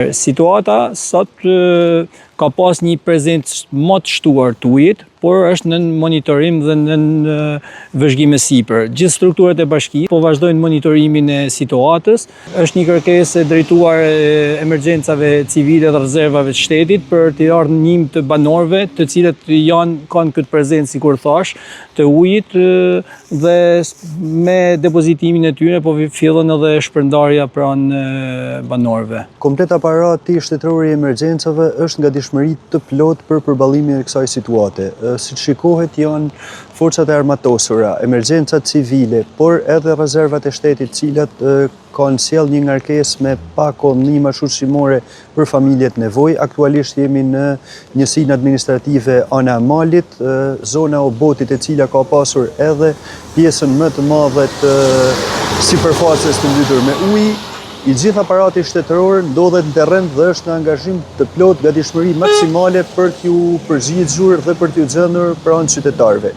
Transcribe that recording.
Situata sot ka pas një prezencë më të shtuar të ujit, por është në monitorim dhe në vëzhgim e sipër. Gjithë strukturat e bashkisë po vazhdojnë monitorimin e situatës. Është një kërkesë e drejtuar emergjencave civile dhe rezervave të shtetit për të ardhur në ndihmë të banorëve, të cilët kanë këtë prezencë, sikur thash, të ujit dhe me depozitimin e tyre po fillon edhe shpërndarja pranë banorëve. Komplet aparati shtetëror i emergjencave është nga dishmëri të plot për përballimin e kësaj situate. Si shikohet, janë forcat e armatosura, emergjencat civile, por edhe rezervat e shtetit, cilat kanë sjell një ngarkesë me pak ndihmë shoqërore për familjet nevojë. Aktualisht jemi në njësinë administrative ana e Malit, zona e Obotit, e cila ka pasur edhe pjesën më të madhe të sipërfaqes të mbytur me ujë. I gjithë aparati shtetëror ndodhet në terren dhe është në angazhim të plot gatishmëri maksimale për t'ju përgjigjur dhe për t'ju xhendur pranë qytetarëve.